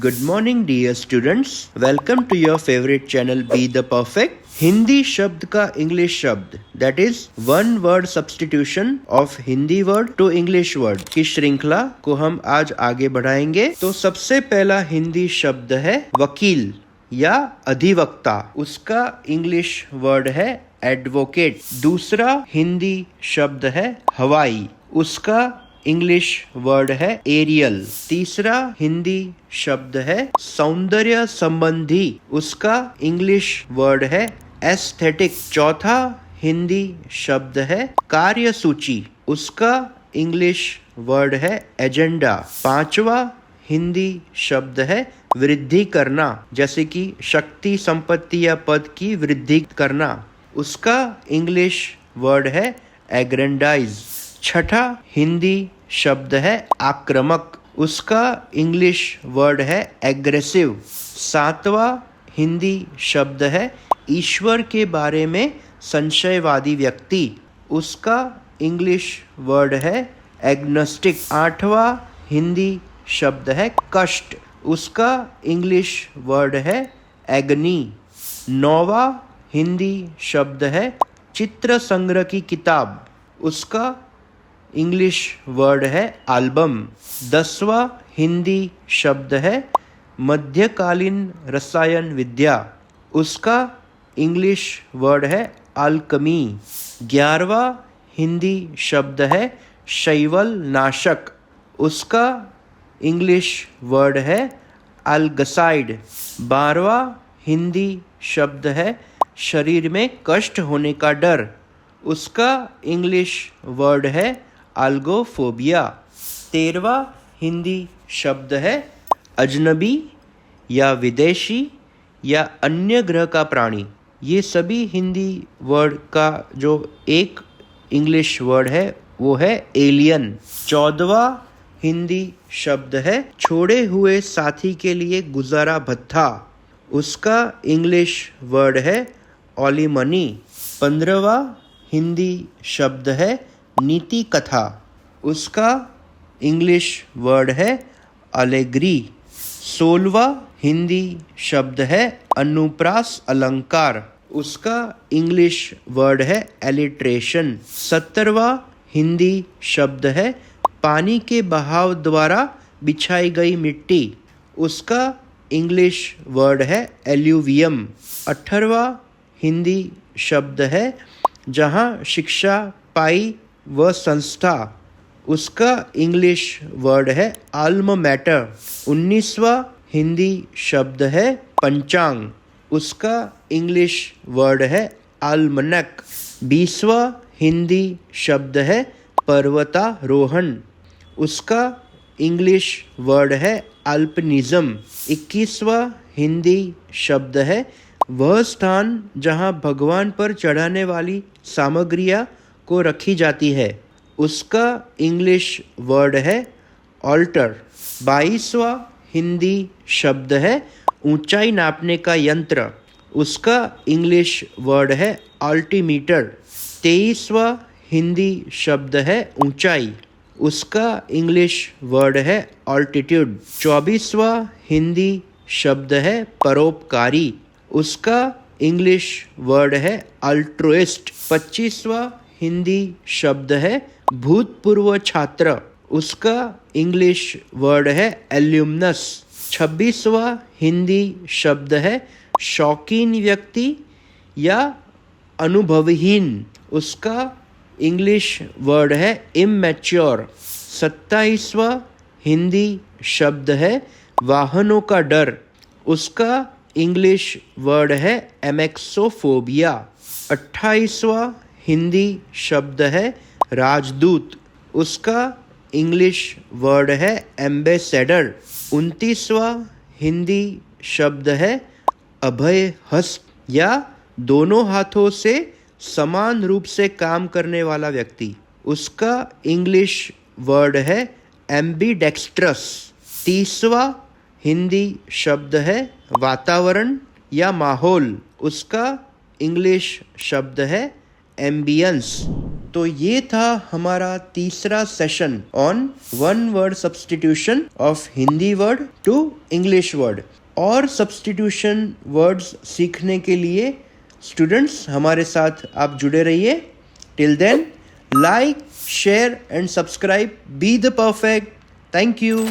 Good morning dear students. Welcome to your favorite channel Be the Perfect. Hindi शब्द का English शब्द that is one word substitution of Hindi word to English word की श्रृंखला को हम आज आगे बढ़ाएंगे। तो सबसे पहला हिंदी शब्द है वकील या अधिवक्ता, उसका इंग्लिश वर्ड है एडवोकेट। दूसरा हिंदी शब्द है हवाई, उसका इंग्लिश वर्ड है एरियल। तीसरा हिंदी शब्द है सौंदर्य संबंधी, उसका इंग्लिश वर्ड है एस्थेटिक। चौथा हिंदी शब्द है कार्यसूची, उसका इंग्लिश वर्ड है एजेंडा। पांचवा हिंदी शब्द है वृद्धि करना, जैसे कि शक्ति, संपत्ति या पद की वृद्धि करना, उसका इंग्लिश वर्ड है एग्रेंडाइज। छठा हिंदी शब्द है आक्रामक, उसका इंग्लिश वर्ड है एग्रेसिव। सातवां हिंदी शब्द है ईश्वर के बारे में संशयवादी व्यक्ति, उसका इंग्लिश वर्ड है एग्नोस्टिक। आठवां हिंदी शब्द है कष्ट, उसका इंग्लिश वर्ड है एगनी। नौवां हिंदी शब्द है चित्र संग्रह की किताब, उसका इंग्लिश वर्ड है एल्बम। 10वां हिंदी शब्द है मध्यकालीन रसायन विद्या, उसका इंग्लिश वर्ड है अल्कमी। 11वां हिंदी शब्द है शैवल नाशक, उसका इंग्लिश वर्ड है अल्गसाइड। 12वां हिंदी शब्द है शरीर में कष्ट होने का डर, उसका इंग्लिश वर्ड है अल्गोफोबिया। 13वां हिंदी शब्द है अजनबी या विदेशी या अन्य ग्रह का प्राणी, ये सभी हिंदी वर्ड का जो एक इंग्लिश वर्ड है वो है एलियन। 14वां हिंदी शब्द है छोड़े हुए साथी के लिए गुजारा भत्ता, उसका इंग्लिश वर्ड है ओलिमनी। 15वां हिंदी शब्द है नीति कथा, उसका इंग्लिश वर्ड है अलेग्री। 16वां हिंदी शब्द है अनुप्रास अलंकार, उसका इंग्लिश वर्ड है एलिट्रेशन। 17वां हिंदी शब्द है पानी के बहाव द्वारा बिछाई गई मिट्टी, उसका इंग्लिश वर्ड है एल्यूवियम। 18वां हिंदी शब्द है जहाँ शिक्षा पाई वह संस्था, उसका इंग्लिश वर्ड है आल्मा मैटर। 19वां हिंदी शब्द है पंचांग, उसका इंग्लिश वर्ड है आल्मनक। 20वां हिंदी शब्द है पर्वतारोहण, उसका इंग्लिश वर्ड है अल्पिनिज्म। 21वां हिंदी शब्द है वह स्थान जहाँ भगवान पर चढ़ाने वाली सामग्रियाँ को रखी जाती है, उसका इंग्लिश वर्ड है ऑल्टर। 22वां हिंदी शब्द है ऊंचाई नापने का यंत्र, उसका इंग्लिश वर्ड है अल्टीमीटर। 23वां हिंदी शब्द है ऊंचाई, उसका इंग्लिश वर्ड है ऑल्टीट्यूड। 24वां हिंदी शब्द है परोपकारी, उसका इंग्लिश वर्ड है अल्ट्रुइस्ट। 25वां हिंदी शब्द है भूतपूर्व छात्र, उसका इंग्लिश वर्ड है एल्यूमनस। 26वां हिंदी शब्द है शौकीन व्यक्ति या अनुभवहीन, उसका इंग्लिश वर्ड है इमैच्योर। 27वां हिंदी शब्द है वाहनों का डर, उसका इंग्लिश वर्ड है एमेक्सोफोबिया। 28वां हिंदी शब्द है राजदूत, उसका इंग्लिश वर्ड है एम्बेसडर। 29वां हिंदी शब्द है अभय हस्त या दोनों हाथों से समान रूप से काम करने वाला व्यक्ति, उसका इंग्लिश वर्ड है एम्बीडेक्स्ट्रस। 30वां हिंदी शब्द है वातावरण या माहौल, उसका इंग्लिश शब्द है एम्बियंस। तो ये था हमारा तीसरा session on one word substitution of Hindi word to English word. और सब्स्टिट्यूशन वर्ड्स सीखने के लिए स्टूडेंट्स हमारे साथ आप जुड़े रहिए। Till then, like, share and subscribe be the perfect. Thank you.